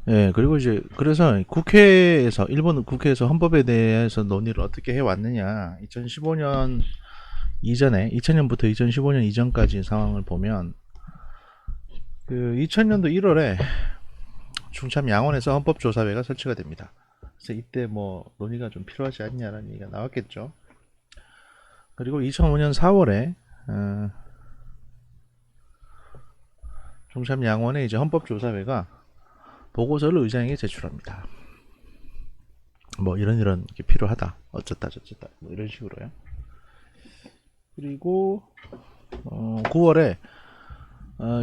예, 그리고 이제 그래서 국회에서 일본 국회에서 헌법에 대해서 논의를 어떻게 해 왔느냐. 2015년 이전에 2000년부터 2015년 이전까지 상황을 보면 그 2000년도 1월에 충참 양원에서 헌법조사회가 설치가 됩니다. 그래서 이때 뭐 논의가 좀 필요하지 않냐라는 얘기가 나왔겠죠. 그리고 2005년 4월에 충참 양원의 이제 헌법조사회가 보고서를 의장에게 제출합니다. 뭐 이런 게 필요하다. 어쩌다 저쩌다 뭐 이런 식으로요. 그리고 9월에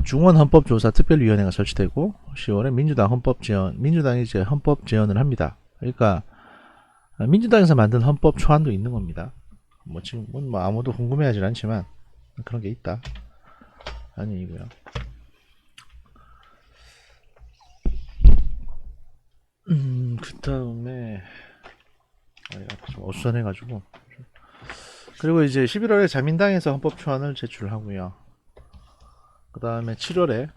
중원헌법조사 특별위원회가 설치되고 10월에 민주당이 이제 헌법 제언을 합니다. 그러니까 민주당에서 만든 헌법 초안도 있는 겁니다. 뭐 지금 뭐 아무도 궁금해하지 않지만 그런 게 있다. 아니 이고요. 그 다음에 좀 어수선해가지고 그리고 이제 11월에 자민당에서 헌법 초안을 제출하고요. 그 다음에 7월에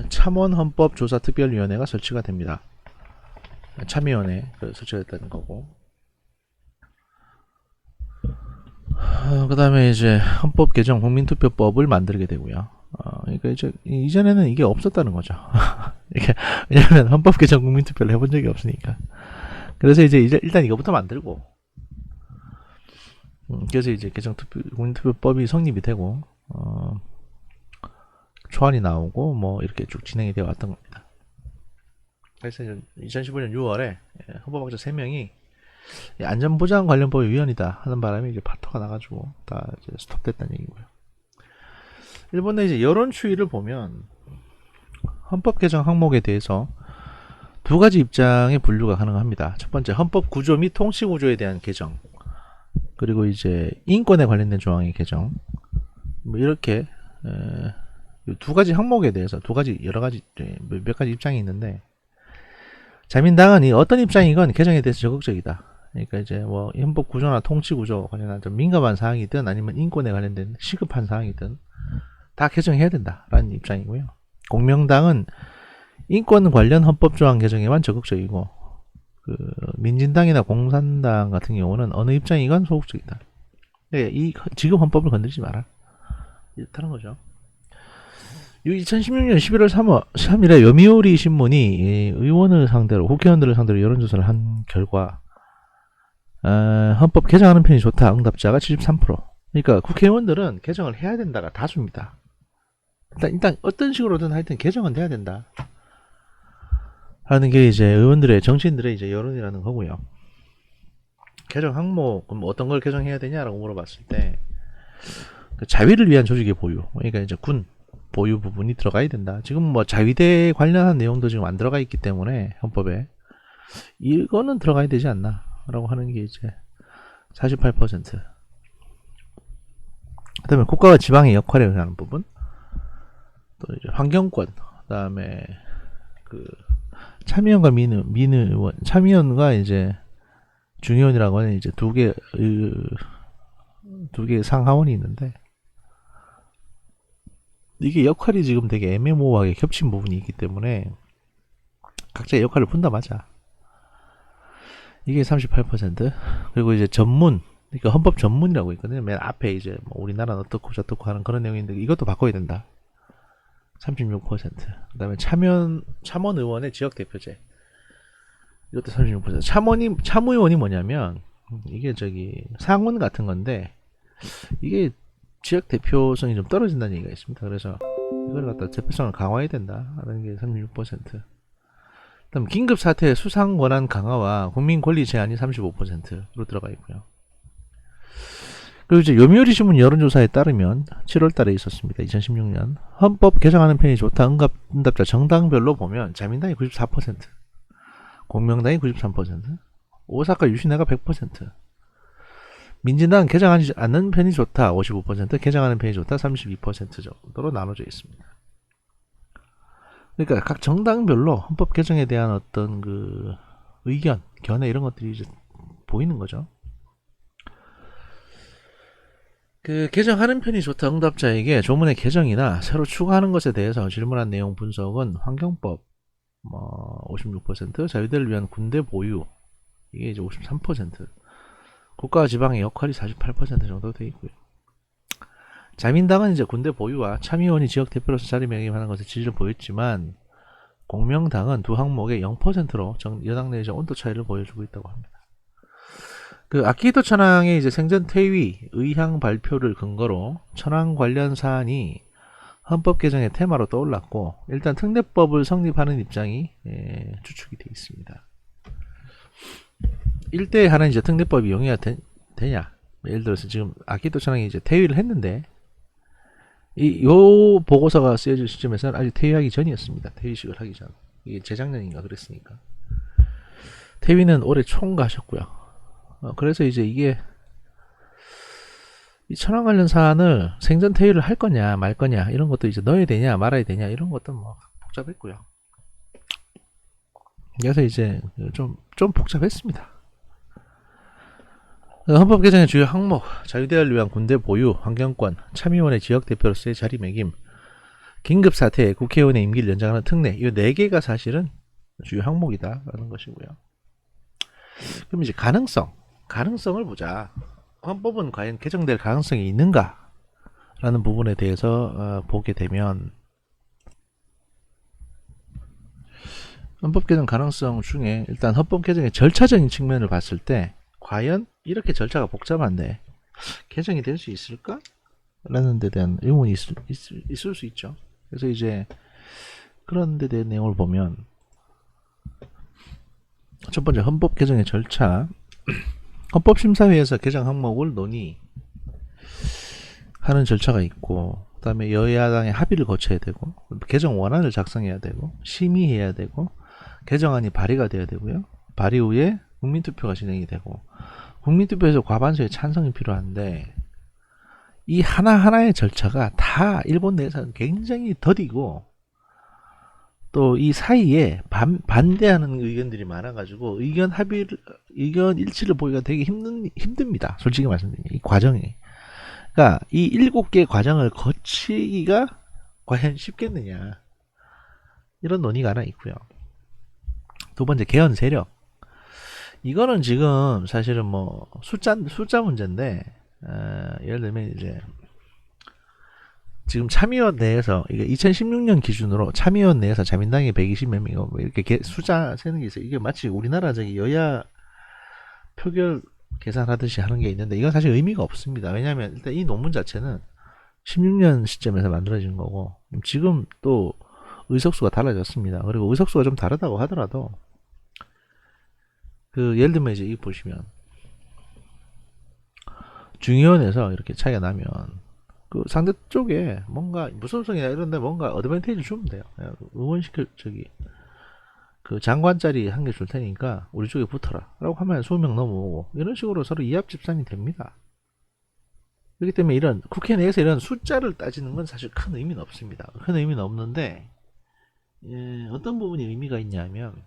참원 헌법조사 특별위원회가 설치가 됩니다. 참위원회 설치가 됐다는 거고. 그 다음에 이제 헌법 개정 국민투표법을 만들게 되고요. 그러니까 이제 이전에는 이게 없었다는 거죠. 이게 왜냐면 헌법 개정 국민투표를 해본 적이 없으니까. 그래서 이제 일단 이거부터 만들고, 그래서 이제 국민투표법이 성립이 되고 초안이 나오고 뭐 이렇게 쭉 진행이 되어 왔던 겁니다. 그래서 2015년 6월에 헌법학자 3명이 안전보장 관련법의 위헌이다 하는 바람에 이제 파토가 나가지고 다 이제 스톱됐다는 얘기고요. 일본의 이제 여론 추이를 보면 헌법 개정 항목에 대해서 두 가지 입장의 분류가 가능합니다. 첫 번째, 헌법 구조 및 통치 구조에 대한 개정, 그리고 이제 인권에 관련된 조항의 개정, 뭐 이렇게 두 가지 항목에 대해서 몇 가지 입장이 있는데, 자민당은 이 어떤 입장이건 개정에 대해서 적극적이다. 그러니까 이제 뭐 헌법 구조나 통치 구조 관련한 좀 민감한 사항이든 아니면 인권에 관련된 시급한 사항이든 다 개정해야 된다라는 입장이고요. 공명당은 인권 관련 헌법 조항 개정에만 적극적이고, 그 민진당이나 공산당 같은 경우는 어느 입장이건 소극적이다. 이 지금 헌법을 건드리지 마라. 이렇다는 거죠. 2016년 11월 3일에 요미우리 신문이 국회의원들을 상대로 여론조사를 한 결과 헌법 개정하는 편이 좋다 응답자가 73%. 그러니까 국회의원들은 개정을 해야 된다가 다수입니다. 일단 어떤 식으로든 하여튼 개정은 돼야 된다 하는 게 이제 정치인들의 이제 여론이라는 거고요. 개정 항목 그럼 어떤 걸 개정해야 되냐라고 물어봤을 때 그 자위를 위한 조직의 보유, 그러니까 이제 군 보유 부분이 들어가야 된다. 지금 뭐 자위대 관련한 내용도 지금 안 들어가 있기 때문에 헌법에 이거는 들어가야 되지 않나라고 하는 게 이제 48%. 그다음에 국가와 지방의 역할에 의한 부분, 또 이제 환경권, 그다음에 그 참의원과 민의원, 참의원과 이제 중의원이라고 하는 이제 두 개의 상하원이 있는데, 이게 역할이 지금 되게 애매모호하게 겹친 부분이 있기 때문에 각자의 역할을 분담하자. 이게 38%. 그리고 이제 그러니까 헌법 전문이라고 있거든요. 맨 앞에 이제 뭐 우리나라는 어떻고 저떻고 하는 그런 내용인데 이것도 바꿔야 된다. 36%. 그다음에 참원 의원의 지역 대표제. 이것도 36%. 참의원이 뭐냐면 이게 상원 같은 건데 이게 지역 대표성이 좀 떨어진다는 얘기가 있습니다. 그래서 이걸 갖다 대표성을 강화해야 된다 하는 게 36%. 그다음 긴급 사태 수상 권한 강화와 국민 권리 제한이 35%로 들어가 있고요. 그리고 이제 요미우리 신문 여론조사에 따르면 7월달에 있었습니다. 2016년 헌법 개정하는 편이 좋다 응답자 정당별로 보면 자민당이 94%, 공명당이 93%, 오사카 유신회가 100%, 민진당 개정하지 않는 편이 좋다 55%, 개정하는 편이 좋다 32% 정도로 나눠져 있습니다. 그러니까 각 정당별로 헌법 개정에 대한 어떤 그 의견, 견해 이런 것들이 이제 보이는 거죠. 그 개정하는 편이 좋다 응답자에게 조문의 개정이나 새로 추가하는 것에 대해서 질문한 내용 분석은 환경법, 뭐 56%, 자유대를 위한 군대 보유 이게 이제 53%, 국가와 지방의 역할이 48% 정도 되어 있고요. 자민당은 이제 군대 보유와 참의원이 지역 대표로서 자리매김하는 것에 지지를 보였지만 공명당은 두 항목에 0%로 여당 내 온도 차이를 보여주고 있다고 합니다. 그 아키히토 천황의 이제 생전 퇴위 의향 발표를 근거로 천황 관련 사안이 헌법 개정의 테마로 떠올랐고 일단 특례법을 성립하는 입장이 추측이 되어 있습니다. 일대에 하는 이제 특례법이 용의가 되냐? 예를 들어서 지금 아키히토 천황이 이제 퇴위를 했는데 요 보고서가 쓰여질 시점에서는 아직 퇴위하기 전이었습니다. 퇴위식을 하기 전. 이게 재작년인가 그랬으니까. 퇴위는 올해 총괄하셨고요. 그래서 이제 이게 이 천황 관련 사안을 생전 퇴위를 할 거냐 말 거냐 이런 것도 이제 넣어야 되냐 말아야 되냐 이런 것도 뭐 복잡했고요. 그래서 이제 좀 복잡했습니다. 헌법 개정의 주요 항목, 자유대화를 위한 군대 보유, 환경권, 참의원의 지역 대표로서의 자리매김, 긴급 사태, 국회의원의 임기를 연장하는 특례, 이 4개가 사실은 주요 항목이다라는 것이고요. 그럼 이제 가능성을 보자. 헌법은 과연 개정될 가능성이 있는가? 라는 부분에 대해서 보게 되면 헌법 개정 가능성 중에 일단 헌법 개정의 절차적인 측면을 봤을 때 과연 이렇게 절차가 복잡한데 개정이 될 수 있을까? 라는 데 대한 의문이 있을 수 있죠. 그래서 이제 그런 데 대한 내용을 보면 첫 번째 헌법 개정의 절차, 헌법심사위에서 개정 항목을 논의하는 절차가 있고 그 다음에 여야당의 합의를 거쳐야 되고 개정 원안을 작성해야 되고 심의해야 되고 개정안이 발의가 돼야 되고요. 발의 후에 국민투표가 진행이 되고 국민투표에서 과반수의 찬성이 필요한데 이 하나하나의 절차가 다 일본 내에서는 굉장히 더디고 또 이 사이에 반대하는 의견들이 많아가지고 의견 일치를 보기가 되게 힘듭니다. 솔직히 말씀드리면 이 과정이. 그러니까 이 7개 과정을 거치기가 과연 쉽겠느냐 이런 논의가 하나 있고요. 두 번째 개헌 세력. 이거는 지금 사실은 뭐 숫자 문제인데 예를 들면 이제 지금 참의원 내에서 이게 2016년 기준으로 참의원 내에서 자민당이 120몇 명이고 뭐 이렇게 숫자 세는 게 있어요. 이게 마치 우리나라 저기 여야 표결 계산하듯이 하는 게 있는데 이건 사실 의미가 없습니다. 왜냐하면 일단 이 논문 자체는 16년 시점에서 만들어진 거고 지금 또 의석수가 달라졌습니다. 그리고 의석수가 좀 다르다고 하더라도 그 예를 들면 이제 이거 보시면 중의원에서 이렇게 차이가 나면 그 상대 쪽에 뭔가 무소속이나 이런데 뭔가 어드밴티지 주면 돼요. 의원시킬 그 장관 자리 한 개 줄 테니까 우리 쪽에 붙어라 라고 하면 20명 넘어오고 이런 식으로 서로 이합 집산이 됩니다. 그렇기 때문에 이런 국회 내에서 이런 숫자를 따지는 건 사실 큰 의미는 없습니다. 큰 의미는 없는데 어떤 부분이 의미가 있냐면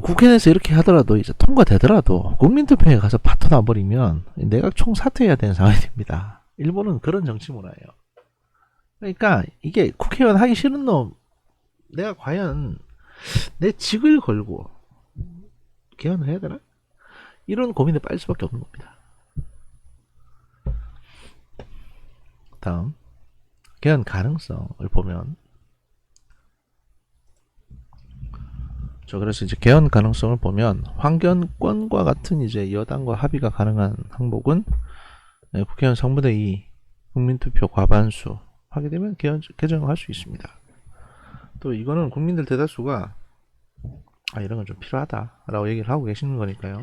국회 내에서 이렇게 하더라도 이제 통과되더라도 국민투표에 가서 파토 나버리면 내각 총사퇴해야 되는 상황이 됩니다. 일본은 그런 정치 문화예요. 그러니까 이게 국회의원 하기 싫은 놈 내가 과연 내 직을 걸고 개헌을 해야 되나? 이런 고민에 빠질 수밖에 없는 겁니다. 다음 개헌 가능성을 보면 그래서 이제 개헌 가능성을 보면 환경권과 같은 이제 여당과 합의가 가능한 항목은 국회의원 3분의 2 국민투표 과반수 하게 되면 개정을 할 수 있습니다. 또 이거는 국민들 대다수가 이런 건 좀 필요하다라고 얘기를 하고 계시는 거니까요.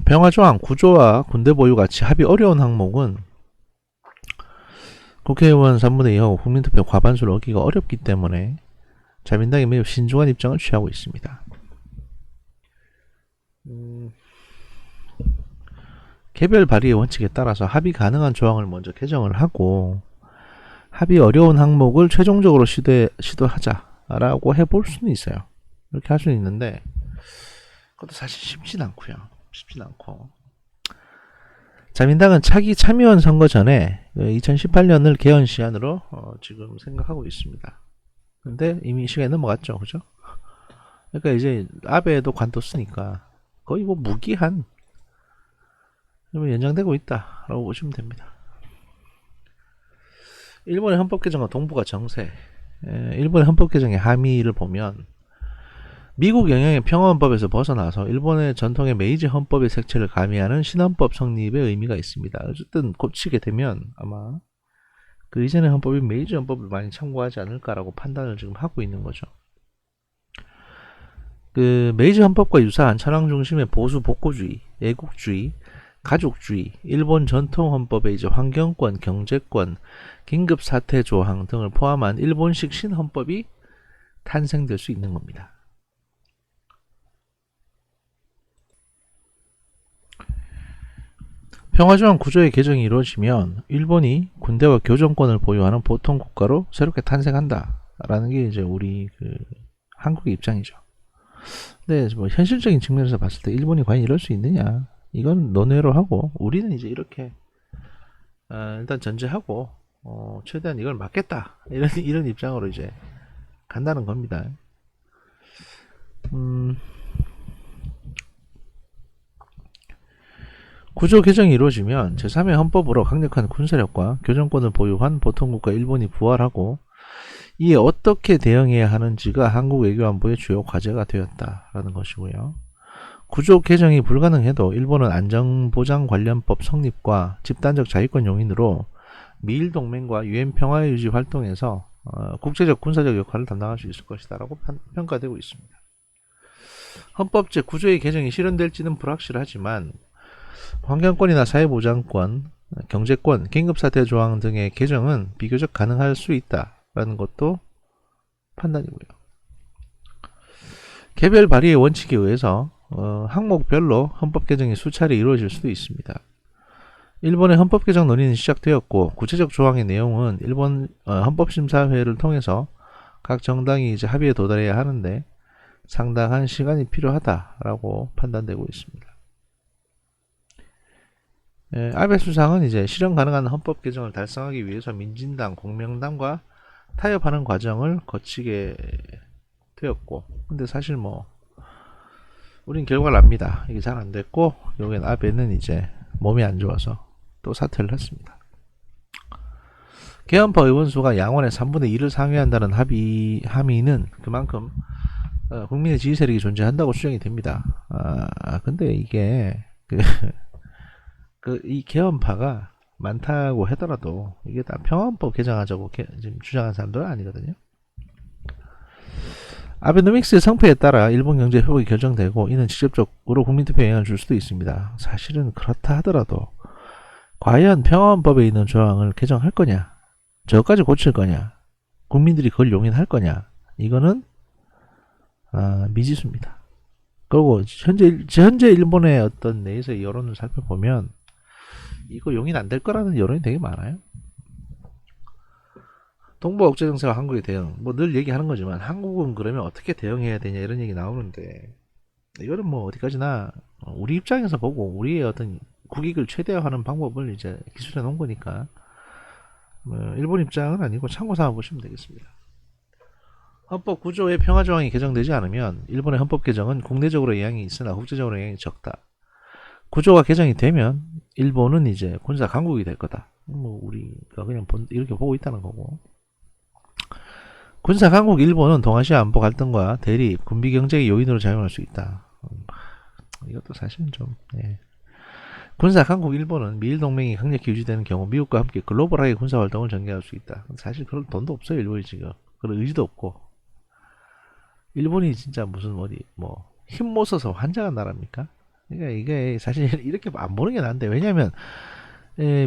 평화조항, 구조와 군대 보유 같이 합의 어려운 항목은 국회의원 3분의 2하고 국민투표 과반수를 얻기가 어렵기 때문에 자민당이 매우 신중한 입장을 취하고 있습니다. 개별 발의의 원칙에 따라서 합의 가능한 조항을 먼저 개정을 하고 합의 어려운 항목을 최종적으로 시도하자라고 해볼 수는 있어요. 이렇게 할 수는 있는데 그것도 사실 쉽진 않고요. 쉽진 않고 자민당은 차기 참의원 선거 전에 2018년을 개헌 시한으로 지금 생각하고 있습니다. 근데 이미 시간이 넘어갔죠, 그죠? 그러니까 이제 아베도 관뒀으니까 거의 뭐 무기한 연장되고 있다라고 보시면 됩니다. 일본의 헌법 개정과 동북아 정세, 일본의 헌법 개정의 함의를 보면 미국 영향의 평화헌법에서 벗어나서 일본의 전통의 메이지 헌법의 색채를 가미하는 신헌법 성립의 의미가 있습니다. 어쨌든 고치게 되면 아마 그 이전의 헌법이 메이지 헌법을 많이 참고하지 않을까라고 판단을 지금 하고 있는 거죠. 그 메이지 헌법과 유사한 천황 중심의 보수 복고주의, 애국주의, 가족주의, 일본 전통 헌법의 이제 환경권, 경제권, 긴급 사태 조항 등을 포함한 일본식 신헌법이 탄생될 수 있는 겁니다. 평화조항 구조의 개정이 이루어지면 일본이 군대와 교정권을 보유하는 보통 국가로 새롭게 탄생한다라는 게 이제 우리 한국의 입장이죠. 근데 뭐 현실적인 측면에서 봤을 때 일본이 과연 이럴 수 있느냐? 이건 논외로 하고 우리는 이제 이렇게 일단 전제하고 최대한 이걸 막겠다 이런 입장으로 이제 간다는 겁니다. 구조 개정이 이루어지면 제3의 헌법으로 강력한 군사력과 교정권을 보유한 보통국가 일본이 부활하고 이에 어떻게 대응해야 하는지가 한국 외교안보의 주요 과제가 되었다라는 것이고요. 구조 개정이 불가능해도 일본은 안전보장관련법 성립과 집단적 자위권 용인으로 미일 동맹과 유엔 평화유지 활동에서 국제적 군사적 역할을 담당할 수 있을 것이다라고 평가되고 있습니다. 헌법 제9조의 개정이 실현될지는 불확실하지만 환경권이나 사회보장권, 경제권, 긴급사태 조항 등의 개정은 비교적 가능할 수 있다라는 것도 판단이고요. 개별 발의의 원칙에 의해서 항목별로 헌법 개정이 수차례 이루어질 수도 있습니다. 일본의 헌법 개정 논의는 시작되었고 구체적 조항의 내용은 일본 헌법심사회를 통해서 각 정당이 이제 합의에 도달해야 하는데 상당한 시간이 필요하다라고 판단되고 있습니다. 아베 수상은 이제 실현 가능한 헌법 개정을 달성하기 위해서 민진당, 공명당과 타협하는 과정을 거치게 되었고, 근데 사실 뭐 우린 결과를 압니다. 이게 잘 안 됐고, 여기는 아베는 이제 몸이 안 좋아서 또 사퇴를 했습니다. 개헌파 의원수가 양원의 3분의 1을 상회한다는 함의는 그만큼 국민의 지지 세력이 존재한다고 추정이 됩니다. 근데 이게 이 개헌파가 많다고 하더라도 이게 다 평화헌법 개정하자고 지금 주장하는 사람들은 아니거든요. 아베노믹스의 성패에 따라 일본 경제 회복이 결정되고 이는 직접적으로 국민투표에 영향을 줄 수도 있습니다. 사실은 그렇다 하더라도 과연 평화헌법에 있는 조항을 개정할 거냐, 저것까지 고칠 거냐, 국민들이 그걸 용인할 거냐, 이거는 미지수입니다. 그리고 현재 일본의 어떤 내에서의 여론을 살펴보면 이거 용인 안 될 거라는 여론이 되게 많아요. 동북아 국제정세와 한국의 대응, 뭐 늘 얘기하는 거지만 한국은 그러면 어떻게 대응해야 되냐 이런 얘기 나오는데 이거는 뭐 어디까지나 우리 입장에서 보고 우리의 어떤 국익을 최대화하는 방법을 이제 기술해 놓은 거니까 일본 입장은 아니고 참고 삼아 보시면 되겠습니다. 헌법 9조의 평화조항이 개정되지 않으면 일본의 헌법 개정은 국내적으로 영향이 있으나 국제적으로 영향이 적다. 9조가 개정이 되면 일본은 이제 군사 강국이 될 거다. 뭐 우리가 그냥 이렇게 보고 있다는 거고. 군사 강국 일본은 동아시아 안보 갈등과 대립, 군비 경제의 요인으로 작용할 수 있다. 이것도 사실은 좀 군사 강국 일본은 미일 동맹이 강력히 유지되는 경우 미국과 함께 글로벌하게 군사 활동을 전개할 수 있다. 사실 그럴 돈도 없어요, 일본이 지금. 그럴 의지도 없고. 일본이 진짜 무슨 힘 못 써서 환장한 나라입니까? 그러니까 이게 사실 이렇게 안 보는 게 나은데, 왜냐면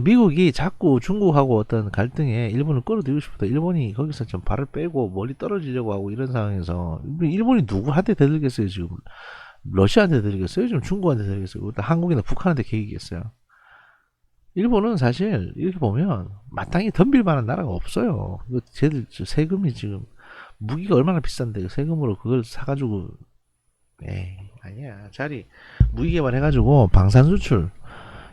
미국이 자꾸 중국하고 어떤 갈등에 일본을 끌어들이고 싶다. 일본이 거기서 좀 발을 빼고 멀리 떨어지려고 하고 이런 상황에서 일본이 누구한테 대들겠어요 지금? 러시아한테 대들겠어요? 지금 중국한테 대들겠어요? 한국이나 북한한테 개기겠어요? 일본은 사실 이렇게 보면 마땅히 덤빌 만한 나라가 없어요. 쟤들 세금이 지금 무기가 얼마나 비싼데 세금으로 그걸 사가지고 아니야. 무기 개발해가지고 방산 수출,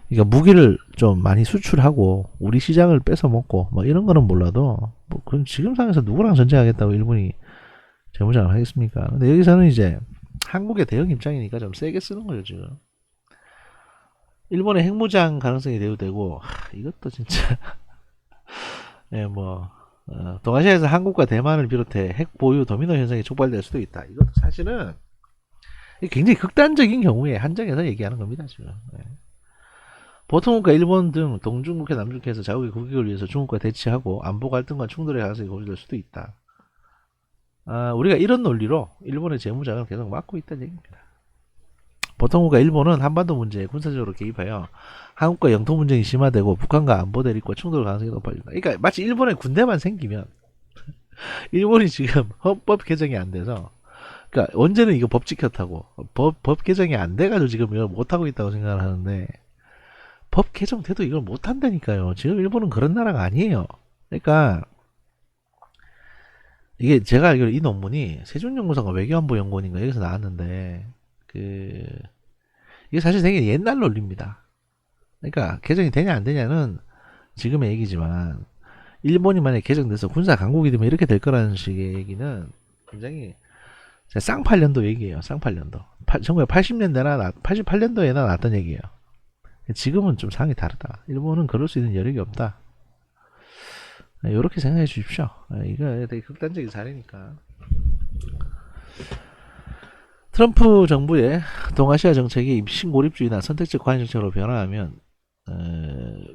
그러니까 무기를 좀 많이 수출하고 우리 시장을 뺏어 먹고 뭐 이런 거는 몰라도 뭐 그건 지금 상황에서 누구랑 전쟁하겠다고 일본이 재무장을 하겠습니까? 근데 여기서는 이제 한국의 대응 입장이니까 좀 세게 쓰는 거죠 지금. 일본의 핵무장 가능성이 대두되고 이것도 진짜 예, 뭐 동아시아에서 한국과 대만을 비롯해 핵 보유 도미노 현상이 촉발될 수도 있다. 이것도 사실은 굉장히 극단적인 경우에 한정해서 얘기하는 겁니다 지금. 예. 보통국가 일본 등 동중국해 남중국해에서 자국의 국익을 위해서 중국과 대치하고 안보 갈등과 충돌의 가능성이 고조될 수도 있다. 우리가 이런 논리로 일본의 재무장을 계속 막고 있다는 얘기입니다. 보통국가 일본은 한반도 문제에 군사적으로 개입하여 한국과 영토 분쟁이 심화되고 북한과 안보 대립과 충돌 가능성이 높아진다. 그러니까 마치 일본에 군대만 생기면 일본이 지금 헌법 개정이 안 돼서 그러니까 언제는 이거 법 지켰다고 법 개정이 안 돼가지고 지금 이걸 못하고 있다고 생각을 하는데 법 개정돼도 이걸 못한다니까요. 지금 일본은 그런 나라가 아니에요. 그러니까 이게 제가 알기로 이 논문이 세종연구소가 외교안보연구원인가 여기서 나왔는데 이게 사실 되게 옛날 논리입니다. 그러니까 개정이 되냐 안 되냐는 지금의 얘기지만 일본이 만약에 개정돼서 군사 강국이 되면 이렇게 될 거라는 식의 얘기는 굉장히 쌍팔년도 얘기예요. 쌍팔년도 1980년대나 88년도에나 나왔던 얘기예요. 지금은 좀 상황이 다르다. 일본은 그럴 수 있는 여력이 없다. 이렇게 생각해 주십시오. 이거 되게 극단적인 사례니까. 트럼프 정부의 동아시아 정책이 신고립주의나 선택적 관여 정책으로 변화하면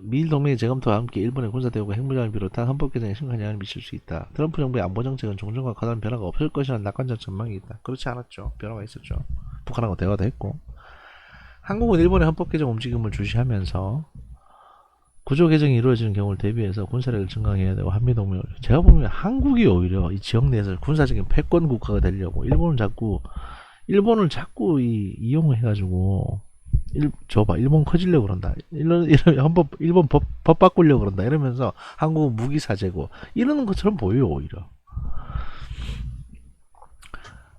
미일 동맹의 재검토와 함께 일본의 군사대우가 핵무장을 비롯한 헌법 개정에 심각한 영향을 미칠 수 있다. 트럼프 정부의 안보 정책은 종전과 커다란 변화가 없을 것이라는 낙관적 전망이 있다. 그렇지 않았죠. 변화가 있었죠. 북한하고 대화도 했고. 한국은 일본의 헌법 개정 움직임을 주시하면서 구조 개정이 이루어지는 경우를 대비해서 군사력을 증강해야 되고 한미동맹을 제가 보면 한국이 오히려 이 지역 내에서 군사적인 패권 국가가 되려고 일본을 자꾸 이용해가지고 저봐 일본 커지려고 그런다. 이런 일본 법 바꾸려고 그런다. 이러면서 한국은 무기 사재고 이러는 것처럼 보여요 오히려.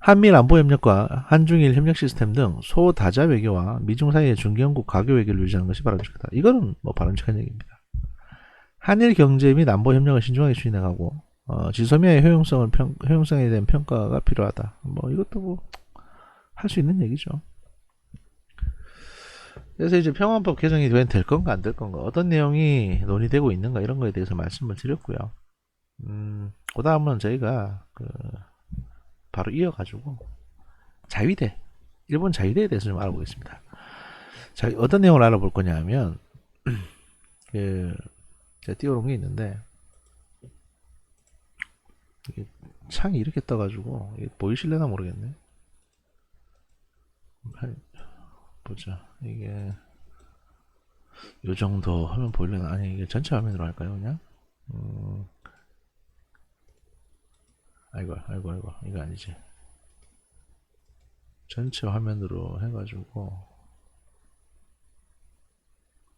한미일 안보협력과 한중일 협력 시스템 등 소다자 외교와 미중 사이의 중개연국 가교 외교를 유지하는 것이 바람직하다. 이거는 뭐 바람직한 얘기입니다. 한일 경제 및 안보 협력을 신중하게 추진해가고 지소미아의 효용성에 대한 평가가 필요하다. 뭐 이것도 뭐 할 수 있는 얘기죠. 그래서 이제 평화헌법 개정이 될 건가 안 될 건가 어떤 내용이 논의되고 있는가 이런 거에 대해서 말씀을 드렸고요. 그 다음은 저희가 바로 이어가지고 자위대 일본 자위대에 대해서 좀 알아보겠습니다. 자, 어떤 내용을 알아볼 거냐 하면 제가 띄워놓은 게 있는데 이게 창이 이렇게 떠가지고 이게 보이실래나 모르겠네. 보자. 이게 요 정도 화면 보이려나? 아니 이게 전체 화면으로 할까요 그냥? 아이고 이거 아니지. 전체 화면으로 해가지고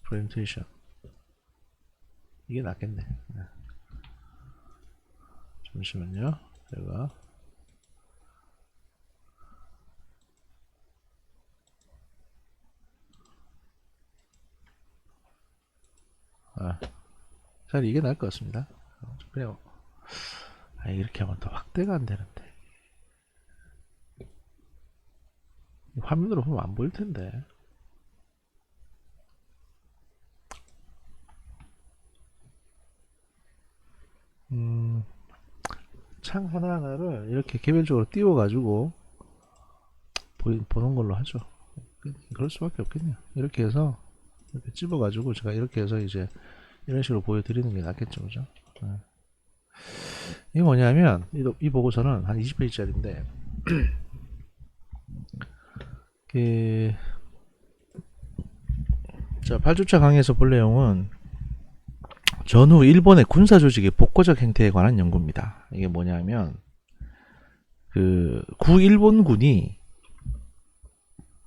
프레젠테이션 이게 낫겠네. 잠시만요. 제가 차라리 이게 나을 것 같습니다. 그냥 이렇게 하면 더 확대가 안 되는데 화면으로 보면 안 보일 텐데. 창 하나하나를 이렇게 개별적으로 띄워가지고 보는 걸로 하죠. 그럴 수밖에 없겠네요. 이렇게 해서 이렇게 집어가지고 제가 이렇게 해서 이제 이런 식으로 보여드리는 게 낫겠죠, 그죠? 이게 뭐냐면 이 보고서는 한 20페이지짜리인데 자 8주차 강의에서 볼 내용은 전후 일본의 군사조직의 복고적 행태에 관한 연구입니다. 이게 뭐냐면 구일본군이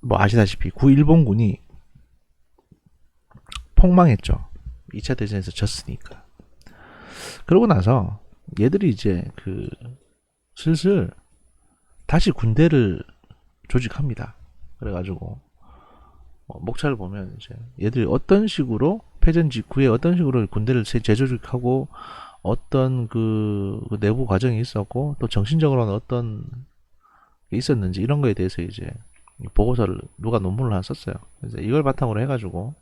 뭐 아시다시피 구일본군이 폭망했죠. 2차 대전에서 졌으니까. 그러고 나서 얘들이 이제 슬슬 다시 군대를 조직합니다. 그래가지고 목차를 보면 이제 얘들이 어떤 식으로 패전 직후에 어떤 식으로 군대를 재조직하고 어떤 그 내부 과정이 있었고 또 정신적으로는 어떤 게 있었는지 이런 거에 대해서 이제 보고서를 누가 논문을 하나 썼어요. 그래서 이걸 바탕으로 해가지고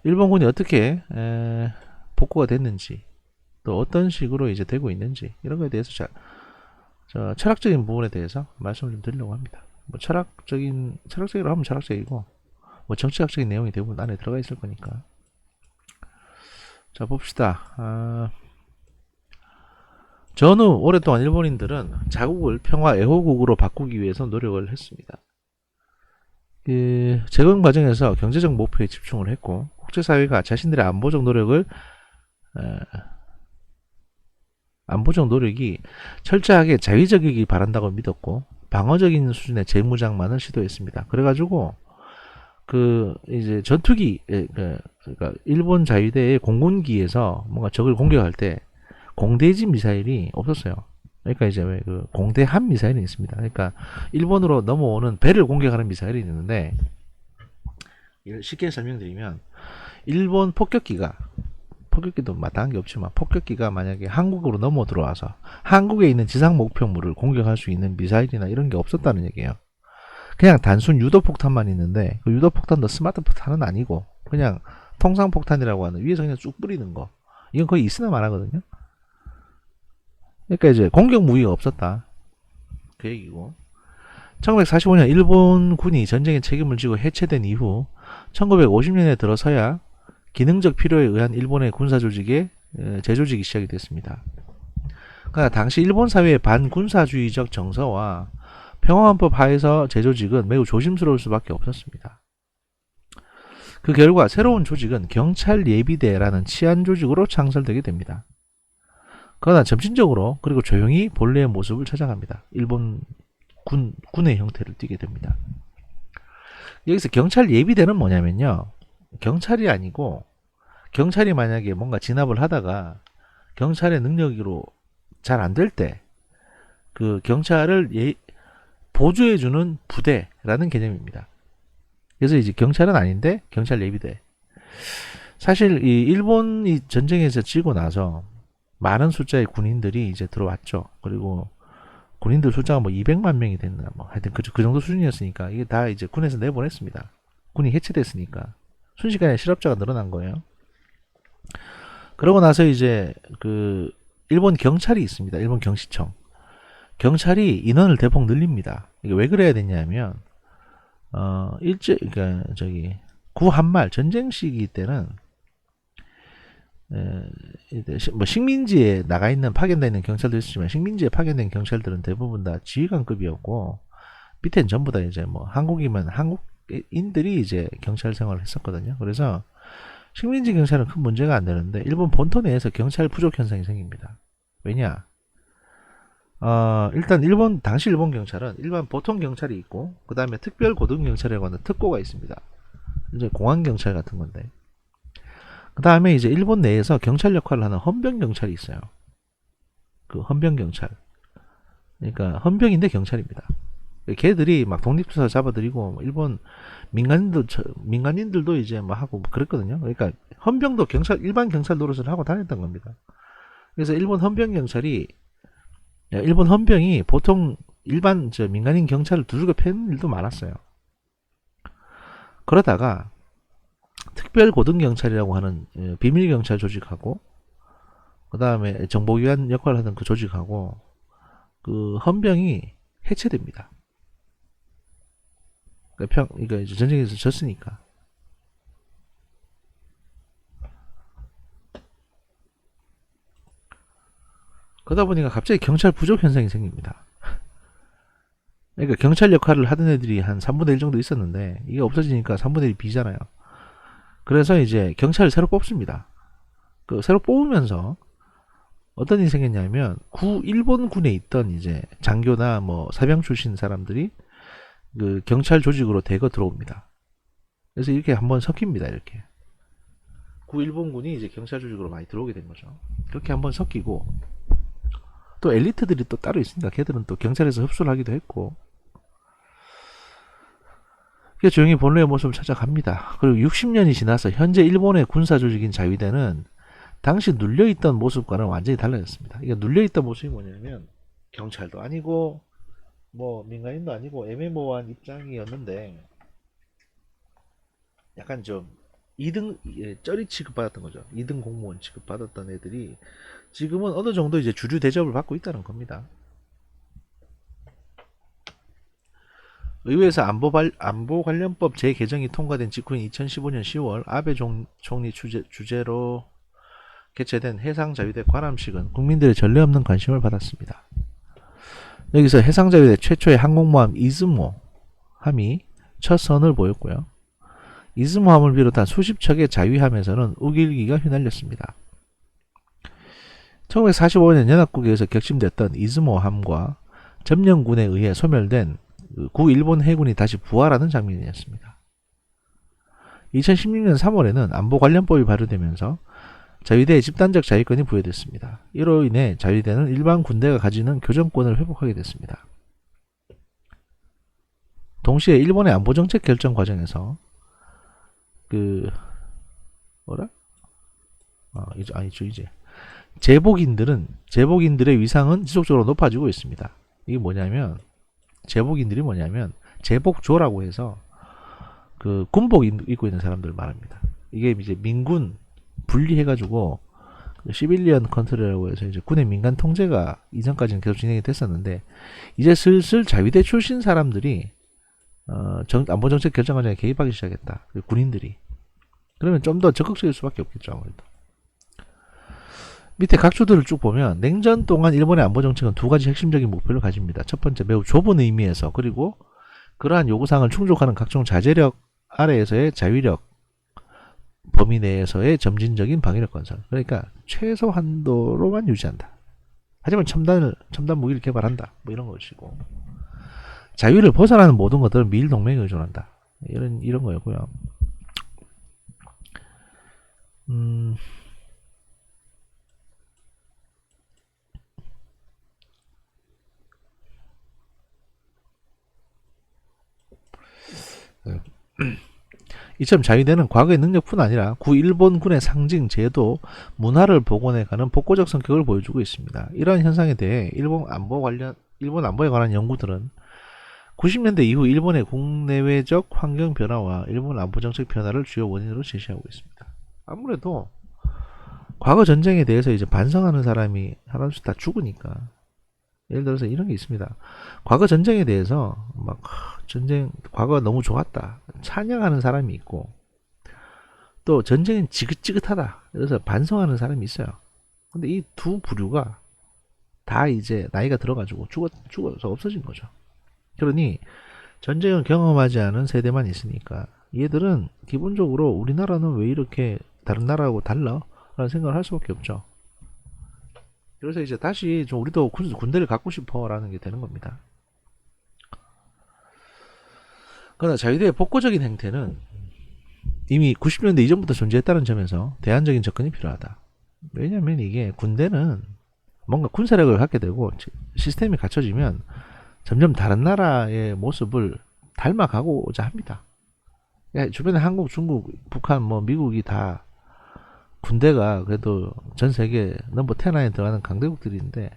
일본군이 어떻게 복구가 됐는지 또 어떤 식으로 이제 되고 있는지 이런 거에 대해서 저 철학적인 부분에 대해서 말씀을 좀 드리려고 합니다. 뭐 철학적으로 하면 철학적이고 뭐 정치학적인 내용이 대부분 안에 들어가 있을 거니까. 자 봅시다. 전후 오랫동안 일본인들은 자국을 평화 애호국으로 바꾸기 위해서 노력을 했습니다. 재건 과정에서 경제적 목표에 집중을 했고 국제사회가 자신들의 안보적 노력이 철저하게 자위적이기 바란다고 믿었고 방어적인 수준의 재무장만을 시도했습니다. 그래가지고 이제 전투기 그러니까 일본 자위대의 공군기에서 뭔가 적을 공격할 때 공대지 미사일이 없었어요. 그러니까 이제 왜 공대함 미사일이 있습니다. 그러니까 일본으로 넘어오는 배를 공격하는 미사일이 있는데 쉽게 설명드리면 일본 폭격기도 마땅한 게 없지만 폭격기가 만약에 한국으로 넘어 들어와서 한국에 있는 지상 목표물을 공격할 수 있는 미사일이나 이런 게 없었다는 얘기예요. 그냥 단순 유도폭탄만 있는데 그 유도폭탄도 스마트 폭탄은 아니고 그냥 통상폭탄이라고 하는 위에서 그냥 쭉 뿌리는 거 이건 거의 있으나 마나거든요. 그러니까 이제 공격 무기가 없었다 그 얘기고 1945년 일본군이 전쟁의 책임을 지고 해체된 이후 1950년에 들어서야 기능적 필요에 의한 일본의 군사조직의 재조직이 시작이 됐습니다. 그러니까 당시 일본 사회의 반군사주의적 정서와 평화헌법 하에서 재조직은 매우 조심스러울 수밖에 없었습니다. 그 결과 새로운 조직은 경찰예비대라는 치안조직으로 창설되게 됩니다. 그러나 점진적으로 그리고 조용히 본래의 모습을 찾아갑니다. 일본 군의 형태를 띠게 됩니다. 여기서 경찰예비대는 뭐냐면요. 경찰이 아니고 경찰이 만약에 뭔가 진압을 하다가 경찰의 능력으로 잘 안 될 때 그 경찰을 보조해주는 부대라는 개념입니다. 그래서 이제 경찰은 아닌데 경찰 예비대. 사실 이 일본이 전쟁에서 지고 나서 많은 숫자의 군인들이 이제 들어왔죠. 그리고 군인들 숫자가 뭐 200만 명이 됐나 뭐 하여튼 그 정도 수준이었으니까 이게 다 이제 군에서 내보냈습니다. 군이 해체됐으니까 순식간에 실업자가 늘어난 거예요. 그러고 나서 이제 일본 경찰이 있습니다. 일본 경시청. 경찰이 인원을 대폭 늘립니다. 이게 왜 그래야 되냐면 그러니까 구한말 전쟁 시기 때는 뭐 식민지에 나가 있는 파견되어 있는 경찰도 있지만 식민지에 파견된 경찰들은 대부분 다 지휘관급이었고 밑엔 전부 다 이제 뭐 한국이면 한국인들이 이제 경찰 생활을 했었거든요. 그래서 식민지 경찰은 큰 문제가 안 되는데 일본 본토 내에서 경찰 부족 현상이 생깁니다. 왜냐? 일단 당시 일본 경찰은 일반 보통 경찰이 있고 그 다음에 특별 고등 경찰이라고 하는 특고가 있습니다. 이제 공안 경찰 같은 건데 그 다음에 이제 일본 내에서 경찰 역할을 하는 헌병 경찰이 있어요. 그 헌병 경찰. 그러니까 헌병인데 경찰입니다. 걔들이 막 독립투사 잡아들이고 일본 민간인들도 이제 막 하고 그랬거든요. 그러니까 헌병도 일반 경찰 노릇을 하고 다녔던 겁니다. 그래서 일본 헌병이 보통 일반 민간인 경찰을 두들겨 패는 일도 많았어요. 그러다가 특별고등경찰이라고 하는 비밀경찰 조직하고 그 다음에 정보위원 역할을 하는 그 조직하고 그 헌병이 해체됩니다. 그러니까 이제 전쟁에서 졌으니까. 그러다 보니까 갑자기 경찰 부족 현상이 생깁니다. 그러니까 경찰 역할을 하던 애들이 한 3분의 1 정도 있었는데 이게 없어지니까 3분의 1이 비잖아요. 그래서 이제 경찰을 새로 뽑습니다. 새로 뽑으면서 어떤 일이 생겼냐면 일본군에 있던 이제 장교나 뭐 사병 출신 사람들이 그 경찰 조직으로 대거 들어옵니다. 그래서 이렇게 한번 섞입니다. 이렇게 일본군이 이제 경찰 조직으로 많이 들어오게 된 거죠. 그렇게 한번 섞이고 또 엘리트들이 또 따로 있습니다. 걔들은 또 경찰에서 흡수를 하기도 했고 조용히 본래의 모습을 찾아갑니다. 그리고 60년이 지나서 현재 일본의 군사 조직인 자위대는 당시 눌려있던 모습과는 완전히 달라졌습니다. 이게 눌려있던 모습이 뭐냐면 경찰도 아니고 뭐 민간인도 아니고 애매모호한 입장이었는데 약간 좀 2등 쩌리 취급받았던 거죠. 2등 공무원 취급받았던 애들이 지금은 어느 정도 이제 주류 대접을 받고 있다는 겁니다. 의회에서 안보관련법 재개정이 통과된 직후인 2015년 10월 아베 총리 주재로 개최된 해상자위대 관함식은 국민들의 전례 없는 관심을 받았습니다. 여기서 해상자위대 최초의 항공모함 이즈모함이 첫 선을 보였고요. 이즈모함을 비롯한 수십 척의 자위함에서는 우길기가 휘날렸습니다. 1945년 연합국에서 격침됐던 이즈모함과 점령군에 의해 소멸된 구일본 해군이 다시 부활하는 장면이었습니다. 2016년 3월에는 안보관련법이 발효되면서 자위대에 집단적 자위권이 부여됐습니다. 이로 인해 자위대는 일반 군대가 가지는 교정권을 회복하게 됐습니다. 동시에 일본의 안보정책 결정 과정에서 제복인들의 위상은 지속적으로 높아지고 있습니다. 이게 뭐냐면 제복조라고 해서 그 군복 입고 있는 사람들 말합니다. 이게 이제 민군 분리해가지고 시빌리언 컨트리라고 해서 이제 군의 민간 통제가 이전까지는 계속 진행이 됐었는데 이제 슬슬 자위대 출신 사람들이 안보정책 결정 과정에 개입하기 시작했다. 군인들이. 그러면 좀 더 적극적일 수밖에 없겠죠. 아무래도. 밑에 각주들을 쭉 보면 냉전 동안 일본의 안보정책은 두 가지 핵심적인 목표를 가집니다. 첫 번째, 매우 좁은 의미에서 그리고 그러한 요구사항을 충족하는 각종 자제력 아래에서의 자위력 범위 내에서의 점진적인 방위력 건설. 그러니까 최소 한도로만 유지한다. 하지만 첨단 무기를 개발한다. 뭐 이런 것이고 자위를 벗어나는 모든 것들은 미일 동맹에 의존한다. 이런 거였고요. 이처럼 자위대는 과거의 능력뿐 아니라 구일본군의 상징, 제도, 문화를 복원해가는 복고적 성격을 보여주고 있습니다. 이러한 현상에 대해 일본 안보에 관한 연구들은 90년대 이후 일본의 국내외적 환경 변화와 일본 안보정책 변화를 주요 원인으로 제시하고 있습니다. 아무래도 과거 전쟁에 대해서 이제 반성하는 사람이 하나씩 다 죽으니까 예를 들어서 이런 게 있습니다. 과거 전쟁에 대해서 과거가 너무 좋았다 찬양하는 사람이 있고 또 전쟁은 지긋지긋하다 그래서 반성하는 사람이 있어요. 근데 이 두 부류가 다 이제 나이가 들어가지고 죽어서 없어진 거죠. 그러니 전쟁을 경험하지 않은 세대만 있으니까 얘들은 기본적으로 우리나라는 왜 이렇게 다른 나라하고 달라? 라는 생각을 할 수밖에 없죠. 그래서 이제 다시 좀 우리도 군대를 갖고 싶어 라는 게 되는 겁니다. 그러나 자위대의 복고적인 행태는 이미 90년대 이전부터 존재했다는 점에서 대안적인 접근이 필요하다. 왜냐면 이게 군대는 뭔가 군사력을 갖게 되고 시스템이 갖춰지면 점점 다른 나라의 모습을 닮아가고자 합니다. 주변에 한국, 중국, 북한, 미국이 다 군대가 그래도 전 세계 넘버 10 안에 들어가는 강대국들인데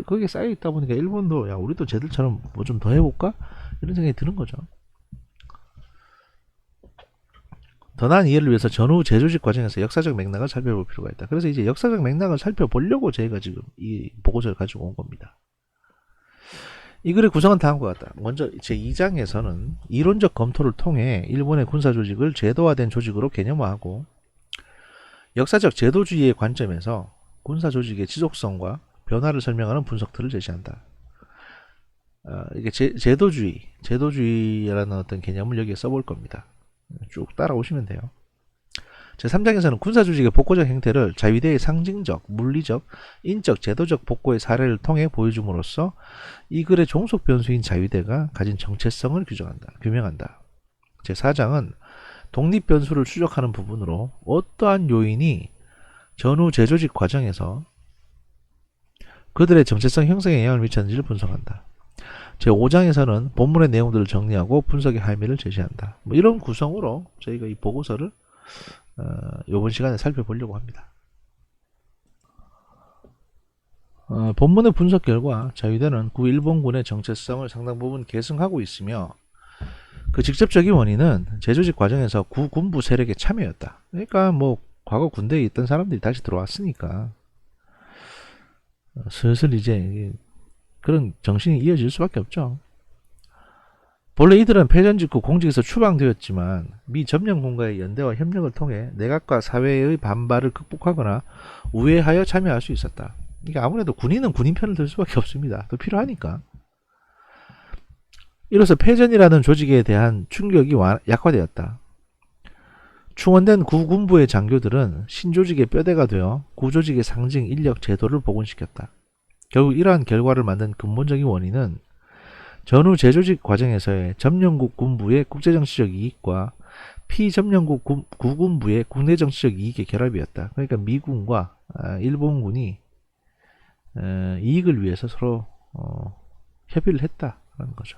거기에 쌓여 있다 보니까 일본도 야 우리도 쟤들처럼 뭐 좀 더 해볼까? 이런 생각이 드는 거죠. 더 나은 이해를 위해서 전후 재조직 과정에서 역사적 맥락을 살펴볼 필요가 있다. 그래서 이제 역사적 맥락을 살펴보려고 저희가 지금 이 보고서를 가지고 온 겁니다. 이 글의 구성은 다음과 같다. 먼저 제2장에서는 이론적 검토를 통해 일본의 군사조직을 제도화된 조직으로 개념화하고 역사적 제도주의의 관점에서 군사조직의 지속성과 변화를 설명하는 분석들을 제시한다. 이게 제도주의라는 어떤 개념을 여기에 써볼 겁니다. 쭉 따라오시면 돼요. 제3장에서는 군사조직의 복고적 행태를 자위대의 상징적, 물리적, 인적, 제도적 복고의 사례를 통해 보여줌으로써 이 글의 종속 변수인 자위대가 가진 정체성을 규명한다. 제4장은 독립 변수를 추적하는 부분으로 어떠한 요인이 전후 재조직 과정에서 그들의 정체성 형성에 영향을 미쳤는지를 분석한다. 제5장에서는 본문의 내용들을 정리하고 분석의 함의를 제시한다. 뭐 이런 구성으로 저희가 이 보고서를 이번 시간에 살펴보려고 합니다. 본문의 분석 결과 자위대는 구 일본군의 정체성을 상당 부분 계승하고 있으며 그 직접적인 원인은 재조직 과정에서 구 군부 세력의 참여였다. 그러니까 뭐 과거 군대에 있던 사람들이 다시 들어왔으니까 슬슬 이제 그런 정신이 이어질 수밖에 없죠. 본래 이들은 패전 직후 공직에서 추방되었지만 미 점령군과의 연대와 협력을 통해 내각과 사회의 반발을 극복하거나 우회하여 참여할 수 있었다. 그러니까 아무래도 군인은 군인 편을 들 수밖에 없습니다. 더 필요하니까. 이로써 패전이라는 조직에 대한 충격이 약화되었다. 충원된 구군부의 장교들은 신조직의 뼈대가 되어 구조직의 상징 인력 제도를 복원시켰다. 결국 이러한 결과를 만든 근본적인 원인은 전후 재조직 과정에서의 점령국 군부의 국제정치적 이익과 피점령국 구군부의 국내정치적 이익의 결합이었다. 그러니까 미군과 일본군이 이익을 위해서 서로 협의를 했다는 거죠.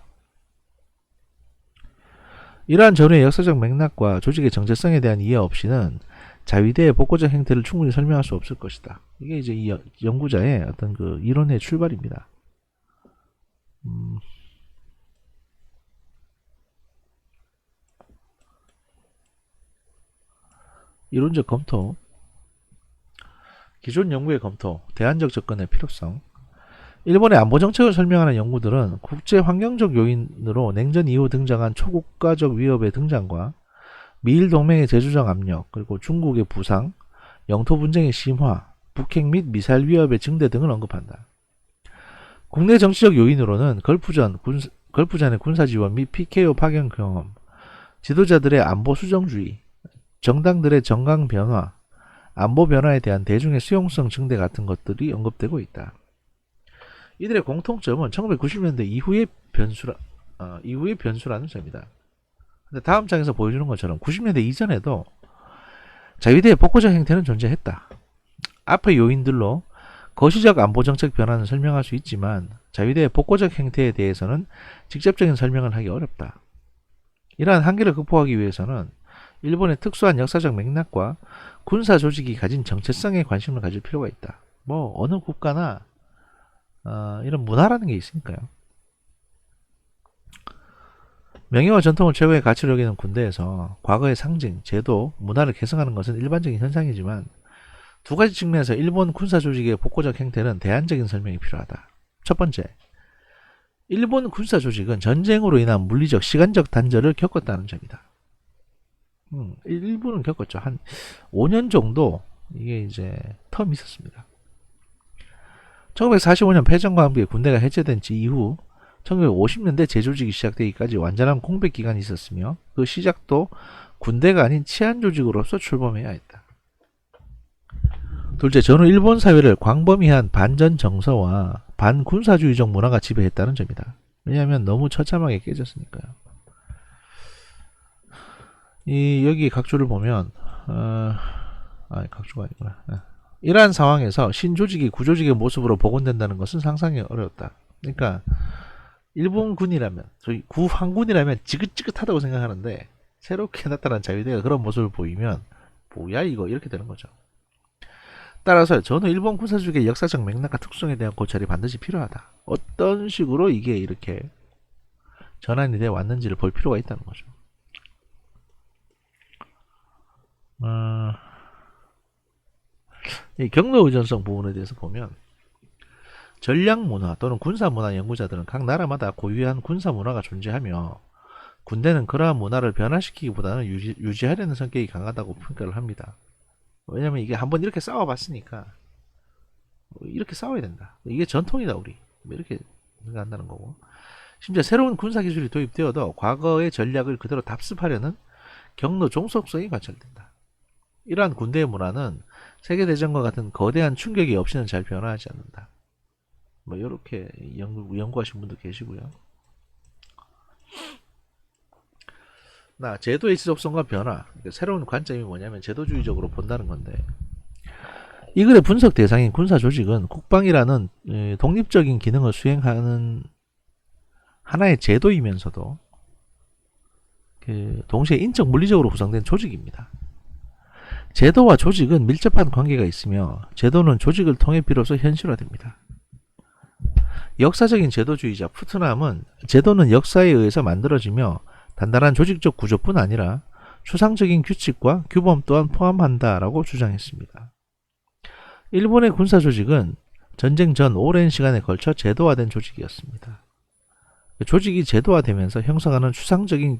이러한 전후의 역사적 맥락과 조직의 정체성에 대한 이해 없이는 자위대의 복고적 행태를 충분히 설명할 수 없을 것이다. 이게 이제 이 연구자의 어떤 그 이론의 출발입니다. 이론적 검토, 기존 연구의 검토, 대안적 접근의 필요성. 일본의 안보 정책을 설명하는 연구들은 국제 환경적 요인으로 냉전 이후 등장한 초국가적 위협의 등장과 미일 동맹의 재조정 압력, 그리고 중국의 부상, 영토 분쟁의 심화, 북핵 및 미사일 위협의 증대 등을 언급한다. 국내 정치적 요인으로는 걸프전의 군사 지원 및 PKO 파견 경험, 지도자들의 안보 수정주의, 정당들의 정강 변화, 안보 변화에 대한 대중의 수용성 증대 같은 것들이 언급되고 있다. 이들의 공통점은 1990년대 이후의 변수라는 점이다. 근데 다음 장에서 보여주는 것처럼 90년대 이전에도 자위대의 복고적 행태는 존재했다. 앞의 요인들로 거시적 안보정책 변화는 설명할 수 있지만 자위대의 복고적 행태에 대해서는 직접적인 설명을 하기 어렵다. 이러한 한계를 극복하기 위해서는 일본의 특수한 역사적 맥락과 군사 조직이 가진 정체성에 관심을 가질 필요가 있다. 뭐 어느 국가나 이런 문화라는 게 있으니까요. 명예와 전통을 최고의 가치로 여기는 군대에서 과거의 상징, 제도, 문화를 계승하는 것은 일반적인 현상이지만 두 가지 측면에서 일본 군사 조직의 복고적 행태는 대안적인 설명이 필요하다. 첫 번째, 일본 군사 조직은 전쟁으로 인한 물리적, 시간적 단절을 겪었다는 점이다. 일부는 겪었죠. 한 5년 정도 이게 이제 텀이 있었습니다. 1945년 패전과 함께 군대가 해체된 지 이후 1950년대 재조직이 시작되기까지 완전한 공백 기간이 있었으며 그 시작도 군대가 아닌 치안 조직으로서 출범해야 했다. 둘째, 전후 일본 사회를 광범위한 반전 정서와 반군사주의적 문화가 지배했다는 점이다. 왜냐하면 너무 처참하게 깨졌으니까요. 여기 각주를 보면 각주가 아니구나. 이러한 상황에서 신조직이 구조직의 모습으로 복원된다는 것은 상상이 어려웠다. 그러니까 일본군이라면, 저희 구황군이라면 지긋지긋하다고 생각하는데 새롭게 나타난 자위대가 그런 모습을 보이면 뭐야 이거 이렇게 되는 거죠. 따라서 저는 일본 군사조직의 역사적 맥락과 특성에 대한 고찰이 반드시 필요하다. 어떤 식으로 이게 이렇게 전환이 되어 왔는지를 볼 필요가 있다는 거죠. 이 경로 의존성 부분에 대해서 보면 전략문화 또는 군사문화 연구자들은 각 나라마다 고유한 군사문화가 존재하며 군대는 그러한 문화를 변화시키기보다는 유지하려는 성격이 강하다고 평가를 합니다. 왜냐면 이게 한번 이렇게 싸워봤으니까 이렇게 싸워야 된다. 이게 전통이다 우리. 이렇게 생각한다는 거고. 심지어 새로운 군사기술이 도입되어도 과거의 전략을 그대로 답습하려는 경로 종속성이 관찰된다. 이러한 군대의 문화는 세계대전과 같은 거대한 충격이 없이는 잘 변화하지 않는다. 뭐 이렇게 연구하신 분도 계시고요. 제도의 지속성과 변화, 그러니까 새로운 관점이 뭐냐면 제도주의적으로 본다는 건데, 이 글의 분석 대상인 군사 조직은 국방이라는 독립적인 기능을 수행하는 하나의 제도이면서도 동시에 인적 물리적으로 구성된 조직입니다. 제도와 조직은 밀접한 관계가 있으며 제도는 조직을 통해 비로소 현실화됩니다. 역사적인 제도주의자 푸트남은 제도는 역사에 의해서 만들어지며 단단한 조직적 구조뿐 아니라 추상적인 규칙과 규범 또한 포함한다라고 주장했습니다. 일본의 군사 조직은 전쟁 전 오랜 시간에 걸쳐 제도화된 조직이었습니다. 조직이 제도화되면서 형성하는 추상적인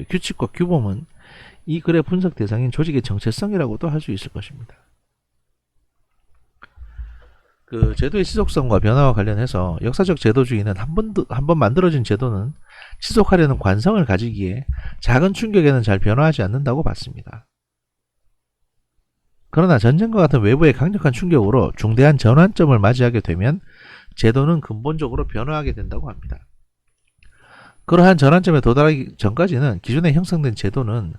규칙과 규범은 이 글의 분석 대상인 조직의 정체성이라고도 할 수 있을 것입니다. 제도의 지속성과 변화와 관련해서 역사적 제도주의는 한 번 만들어진 제도는 지속하려는 관성을 가지기에 작은 충격에는 잘 변화하지 않는다고 봤습니다. 그러나 전쟁과 같은 외부의 강력한 충격으로 중대한 전환점을 맞이하게 되면 제도는 근본적으로 변화하게 된다고 합니다. 그러한 전환점에 도달하기 전까지는 기존에 형성된 제도는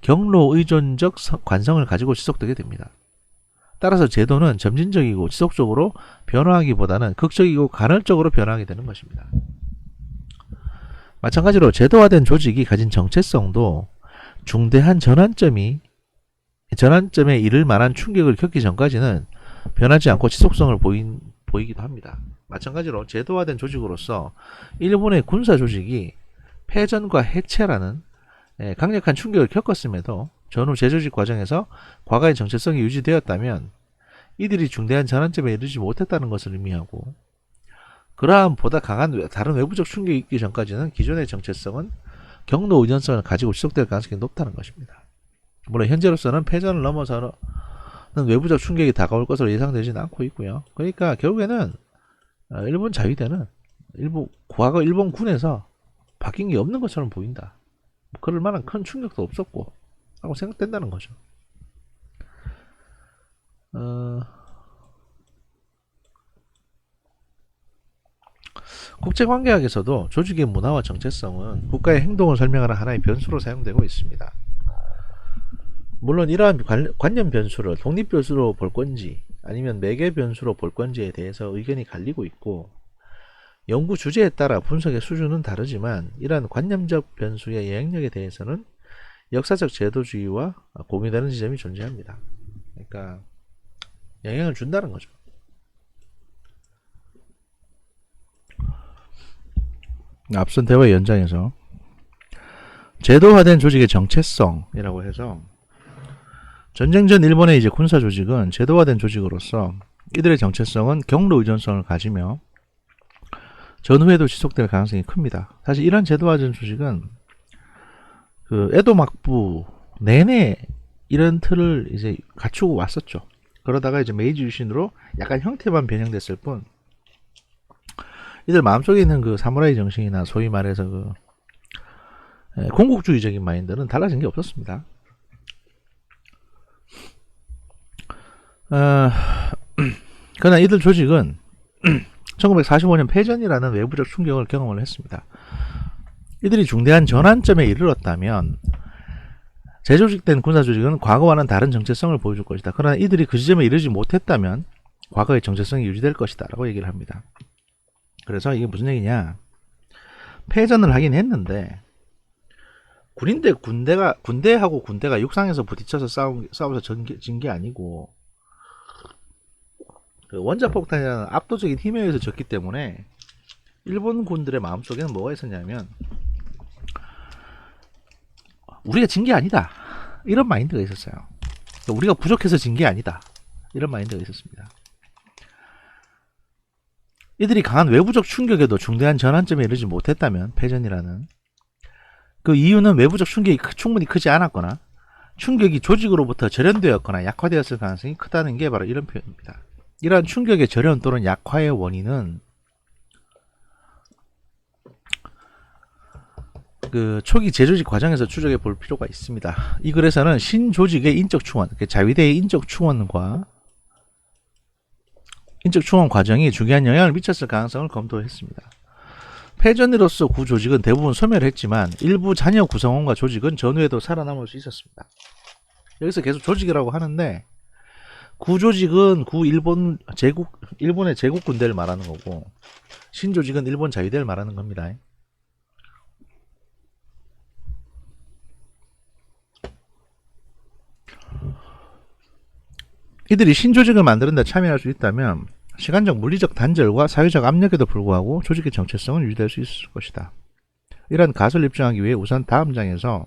경로 의존적 관성을 가지고 지속되게 됩니다. 따라서 제도는 점진적이고 지속적으로 변화하기보다는 극적이고 간헐적으로 변화하게 되는 것입니다. 마찬가지로 제도화된 조직이 가진 정체성도 중대한 전환점에 이를 만한 충격을 겪기 전까지는 변하지 않고 지속성을 보이기도 합니다. 마찬가지로 제도화된 조직으로서 일본의 군사 조직이 패전과 해체라는 강력한 충격을 겪었음에도 전후 재조직 과정에서 과거의 정체성이 유지되었다면 이들이 중대한 전환점에 이르지 못했다는 것을 의미하고, 그러한 보다 강한 다른 외부적 충격이 있기 전까지는 기존의 정체성은 경로 의존성을 가지고 지속될 가능성이 높다는 것입니다. 물론 현재로서는 패전을 넘어서는 외부적 충격이 다가올 것으로 예상되지는 않고 있고요. 그러니까 결국에는 일본 자위대는 과거 일본군에서 바뀐 게 없는 것처럼 보인다. 그럴 만한 큰 충격도 없었고 하고 생각된다는 거죠. 국제관계학에서도 조직의 문화와 정체성은 국가의 행동을 설명하는 하나의 변수로 사용되고 있습니다. 물론 이러한 관념 변수를 독립 변수로 볼 건지 아니면 매개 변수로 볼 건지에 대해서 의견이 갈리고 있고, 연구 주제에 따라 분석의 수준은 다르지만 이러한 관념적 변수의 영향력에 대해서는 역사적 제도주의와 고민되는 지점이 존재합니다. 그러니까 영향을 준다는 거죠. 앞선 대화 연장에서 제도화된 조직의 정체성이라고 해서 전쟁 전 일본의 이제 군사 조직은 제도화된 조직으로서 이들의 정체성은 경로 의존성을 가지며 전후에도 지속될 가능성이 큽니다. 사실 이런 제도화된 조직은 에도 막부 내내 이런 틀을 이제 갖추고 왔었죠. 그러다가 이제 메이지 유신으로 약간 형태만 변형됐을 뿐, 이들 마음속에 있는 그 사무라이 정신이나 소위 말해서 공국주의적인 마인드는 달라진 게 없었습니다. 그러나 이들 조직은 1945년 패전이라는 외부적 충격을 경험을 했습니다. 이들이 중대한 전환점에 이르렀다면 재조직된 군사조직은 과거와는 다른 정체성을 보여줄 것이다. 그러나 이들이 그 지점에 이르지 못했다면 과거의 정체성이 유지될 것이다 라고 얘기를 합니다. 그래서 이게 무슨 얘기냐, 패전을 하긴 했는데 군대하고 군대가 육상에서 부딪혀서 싸워서 진 게 아니고 원자폭탄이라는 압도적인 힘에 의해서 졌기 때문에 일본 군들의 마음속에는 뭐가 있었냐면 우리가 진 게 아니다 이런 마인드가 있었어요. 우리가 부족해서 진 게 아니다 이런 마인드가 있었습니다. 이들이 강한 외부적 충격에도 중대한 전환점에 이르지 못했다면 패전이라는 그 이유는 외부적 충격이 충분히 크지 않았거나 충격이 조직으로부터 절연되었거나 약화되었을 가능성이 크다는 게 바로 이런 표현입니다. 이러한 충격의 절연 또는 약화의 원인은 초기 재조직 과정에서 추적해 볼 필요가 있습니다. 이 글에서는 신조직의 인적 충원, 자위대의 인적 충원과 인적 충원 과정이 중요한 영향을 미쳤을 가능성을 검토했습니다. 패전으로서 구조직은 대부분 소멸했지만 일부 잔여 구성원과 조직은 전후에도 살아남을 수 있었습니다. 여기서 계속 조직이라고 하는데 구조직은 일본의 제국 군대를 말하는 거고 신조직은 일본 자위대를 말하는 겁니다. 이들이 신조직을 만드는 데 참여할 수 있다면 시간적 물리적 단절과 사회적 압력에도 불구하고 조직의 정체성은 유지될 수 있을 것이다. 이러한 가설을 입증하기 위해 우선 다음 장에서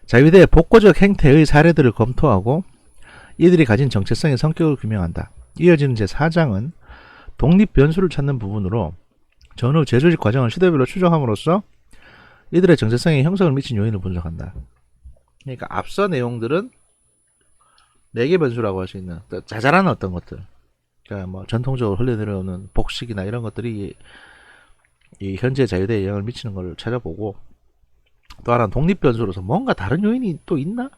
자위대의 복고적 행태의 사례들을 검토하고 이들이 가진 정체성의 성격을 규명한다. 이어지는 제4장은 독립 변수를 찾는 부분으로 전후 재조직 과정을 시대별로 추적함으로써 이들의 정체성에 형성을 미친 요인을 분석한다. 그러니까 앞서 내용들은 4개 변수라고 할 수 있는 자잘한 어떤 것들, 그러니까 뭐 전통적으로 흘러내려오는 복식이나 이런 것들이 이 현재 자유대에 영향을 미치는 걸 찾아보고, 또 하나는 독립 변수로서 뭔가 다른 요인이 또 있나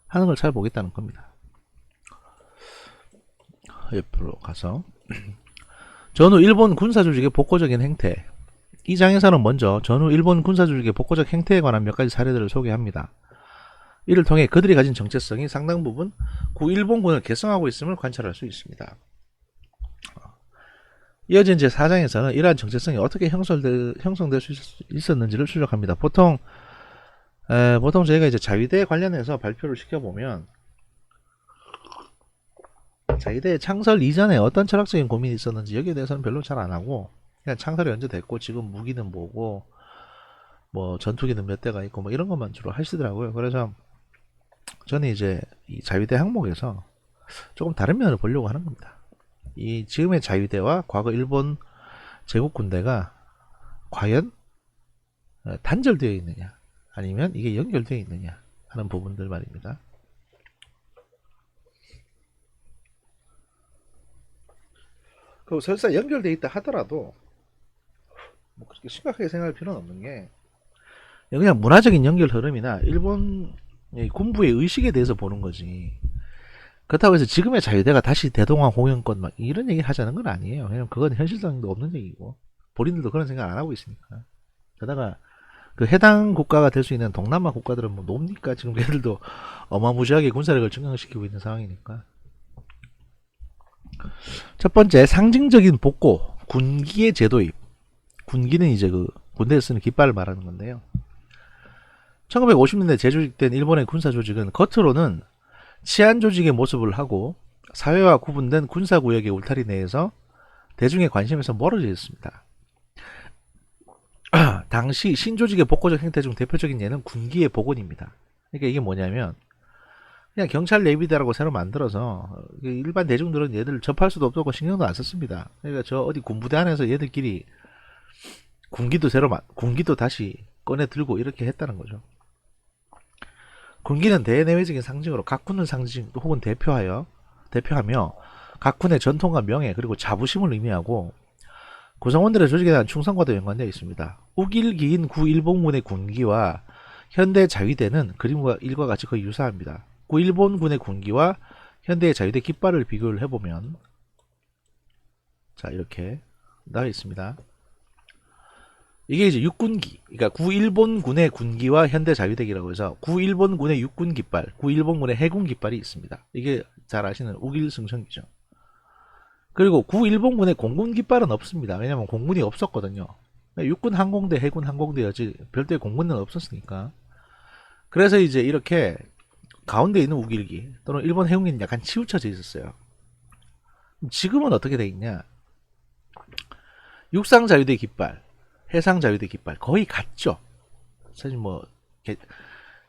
하는 걸 찾아보겠다는 겁니다. 옆으로 가서 전후 일본 군사조직의 복고적인 행태. 이 장에서는 먼저 전후 일본 군사조직의 복고적 행태에 관한 몇 가지 사례들을 소개합니다. 이를 통해 그들이 가진 정체성이 상당 부분 구일본군을 개성하고 있음을 관찰할 수 있습니다. 이어진 제4장에서는 이러한 정체성이 어떻게 형성될 수 있었는지를 추적합니다. 보통 저희가 이제 자위대 관련해서 발표를 시켜보면 자위대 창설 이전에 어떤 철학적인 고민이 있었는지 여기에 대해서는 별로 잘 안하고, 그냥 창설이 언제 됐고 지금 무기는 뭐고 뭐 전투기는 몇 대가 있고 뭐 이런 것만 주로 하시더라고요. 그래서 저는 이제 이 자위대 항목에서 조금 다른 면을 보려고 하는 겁니다. 이 지금의 자위대와 과거 일본 제국군대가 과연 단절되어 있느냐 아니면 이게 연결되어 있느냐 하는 부분들 말입니다. 그 설사 연결되어 있다 하더라도 뭐 그렇게 심각하게 생각할 필요는 없는 게, 그냥 문화적인 연결 흐름이나 일본 군부의 의식에 대해서 보는 거지, 그렇다고 해서 지금의 자유대가 다시 대동아 공영권 막 이런 얘기 하자는 건 아니에요. 왜냐면 그건 현실성도 없는 얘기고 본인들도 그런 생각 안 하고 있으니까. 게다가 그 해당 국가가 될 수 있는 동남아 국가들은 뭐 뭡니까? 지금 걔들도 어마무시하게 군사력을 증강시키고 있는 상황이니까. 첫 번째, 상징적인 복고, 군기의 제도입. 군기는 이제 그 군대에서 쓰는 깃발을 말하는 건데요. 1950년대 재조직된 일본의 군사조직은 겉으로는 치안조직의 모습을 하고 사회와 구분된 군사구역의 울타리 내에서 대중의 관심에서 멀어져 있습니다. 당시 신조직의 복고적 행태 중 대표적인 예는 군기의 복원입니다. 그러니까 이게 뭐냐면 그냥 경찰 예비대라고 새로 만들어서 일반 대중들은 얘들 접할 수도 없고 신경도 안 썼습니다. 그러니까 저 어디 군부대 안에서 얘들끼리 군기도 다시 꺼내 들고 이렇게 했다는 거죠. 군기는 대내외적인 상징으로 각 군을 상징 혹은 대표하며 각 군의 전통과 명예 그리고 자부심을 의미하고 구성원들의 조직에 대한 충성과도 연관되어 있습니다. 우길기인 구일본군의 군기와 현대 자위대는 그림과 일과 같이 거의 유사합니다. 구일본군의 군기와 현대의 자위대 깃발을 비교를 해보면 자 이렇게 나와 있습니다. 이게 이제 육군기, 그러니까 구일본군의 군기와 현대 자위대기라고 해서 구일본군의 육군 깃발, 구일본군의 해군 깃발이 있습니다. 이게 잘 아시는 우길승천기죠. 그리고 구일본군의 공군 깃발은 없습니다. 왜냐면 공군이 없었거든요. 육군 항공대, 해군 항공대였지 별도의 공군은 없었으니까. 그래서 이제 이렇게 가운데 있는 우길기 또는 일본 해군기는 약간 치우쳐져 있었어요. 지금은 어떻게 돼 있냐? 육상 자위대 깃발, 해상 자위대 깃발 거의 같죠. 사실 뭐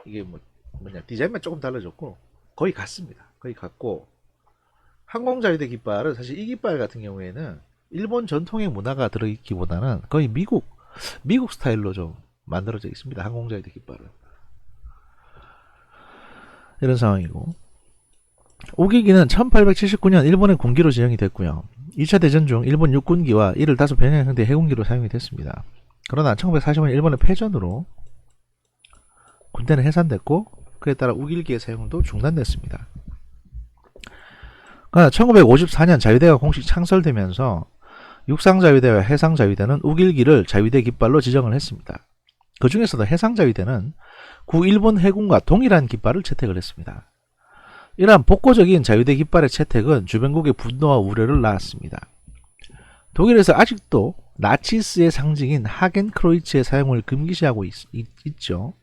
이게 디자인만 조금 달라졌고 거의 같습니다. 거의 같고, 항공 자위대 깃발은 사실 이 깃발 같은 경우에는 일본 전통의 문화가 들어있기보다는 거의 미국 스타일로 좀 만들어져 있습니다. 항공 자위대 깃발은 이런 상황이고, 우길기는 1879년 일본의 군기로 지정이 됐고요. 2차 대전 중 일본 육군기와 이를 다소 변형 형태의 해군기로 사용이 됐습니다. 그러나 1945년 일본의 패전으로 군대는 해산됐고 그에 따라 우길기의 사용도 중단됐습니다. 그러나 1954년 자위대가 공식 창설되면서 육상자위대와 해상자위대는 우길기를 자위대 깃발로 지정을 했습니다. 그 중에서도 해상자위대는 구일본 해군과 동일한 깃발을 채택을 했습니다. 이러한 복고적인 자위대 깃발의 채택은 주변국의 분노와 우려를 낳았습니다. 독일에서 아직도 나치스의 상징인 하겐크로이츠의 사용을 금기시하고 있죠.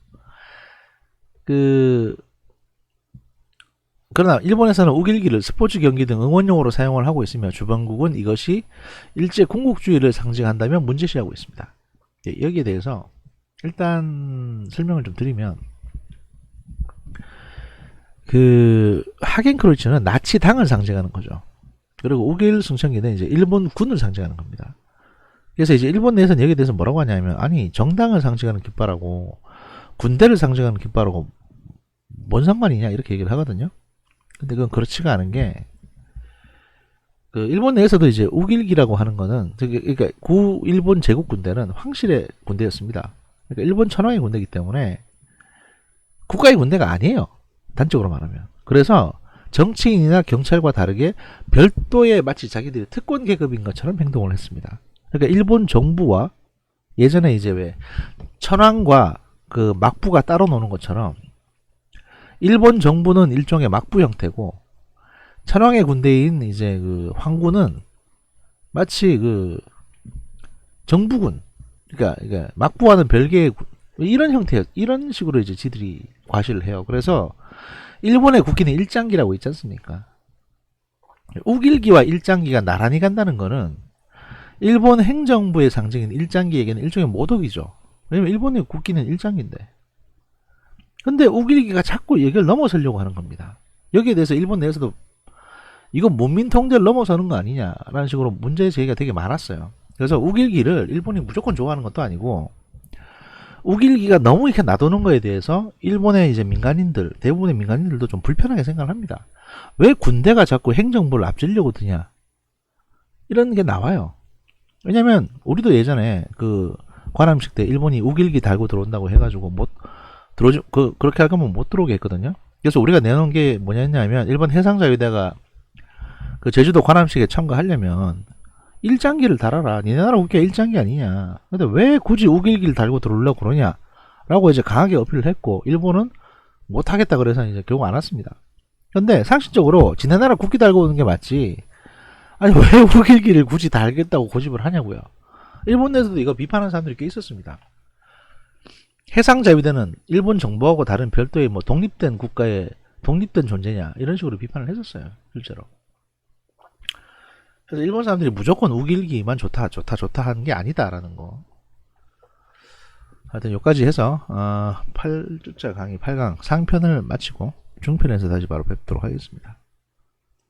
그러나 일본에서는 우길기를 스포츠 경기 등 응원용으로 사용을 하고 있으며 주변국은 이것이 일제 군국주의를 상징한다며 문제시하고 있습니다. 예, 여기에 대해서 일단 설명을 좀 드리면 그 하겐크로이츠는 나치당을 상징하는 거죠. 그리고 우길 승천기는 이제 일본 군을 상징하는 겁니다. 그래서 이제 일본 내에서는 여기에 대해서 뭐라고 하냐면 아니 정당을 상징하는 깃발하고 군대를 상징하는 깃발하고 뭔 상관이냐 이렇게 얘기를 하거든요. 근데 그건 그렇지가 않은 게 그 일본 내에서도 이제 우길기라고 하는 거는 그러니까 구 일본 제국 군대는 황실의 군대였습니다. 그러니까 일본 천황의 군대이기 때문에 국가의 군대가 아니에요. 단적으로 말하면. 그래서 정치인이나 경찰과 다르게 별도의 마치 자기들이 특권 계급인 것처럼 행동을 했습니다. 그러니까 일본 정부와 예전에 이제 왜 천황과 그 막부가 따로 노는 것처럼 일본 정부는 일종의 막부 형태고 천황의 군대인 이제 그 황군은 마치 그 정부군 그러니까 막부와는 별개의 이런 형태 이런 식으로 이제 지들이 과시를 해요. 그래서 일본의 국기는 일장기라고 있지 않습니까? 우길기와 일장기가 나란히 간다는 거는 일본 행정부의 상징인 일장기에게는 일종의 모독이죠. 왜냐면 일본의 국기는 일장기인데. 근데 우길기가 자꾸 여기를 넘어서려고 하는 겁니다. 여기에 대해서 일본 내에서도 이건 문민 통제를 넘어서는 거 아니냐라는 식으로 문제 제기가 되게 많았어요. 그래서 우길기를 일본이 무조건 좋아하는 것도 아니고 우길기가 너무 이렇게 놔두는 거에 대해서 일본의 이제 민간인들 대부분의 민간인들도 좀 불편하게 생각을 합니다. 왜 군대가 자꾸 행정부를 앞지려고 드냐 이런 게 나와요. 왜냐면 우리도 예전에 그 관함식 때 일본이 우길기 달고 들어온다고 해가지고 못 들어오지 그렇게 할 거면 못 들어오게 했거든요. 그래서 우리가 내놓은 게 뭐냐면 일본 해상자위대가 그 제주도 관함식에 참가하려면 일장기를 달아라. 니네 나라 국기가 일장기 아니냐. 근데 왜 굳이 우길기를 달고 들어오려고 그러냐. 라고 이제 강하게 어필을 했고, 일본은 못하겠다 그래서 이제 결국 안 왔습니다. 근데 상식적으로 지네 나라 국기 달고 오는 게 맞지. 아니, 왜 우길기를 굳이 달겠다고 고집을 하냐고요. 일본 내에서도 이거 비판하는 사람들이 꽤 있었습니다. 해상자위대는 일본 정부하고 다른 별도의 뭐 독립된 국가의 독립된 존재냐. 이런 식으로 비판을 했었어요. 실제로. 그래서 일본 사람들이 무조건 우길기만 좋다 하는 게 아니다라는 거. 하여튼 여기까지 해서 8주차 강의 8강 상편을 마치고 중편에서 다시 바로 뵙도록 하겠습니다.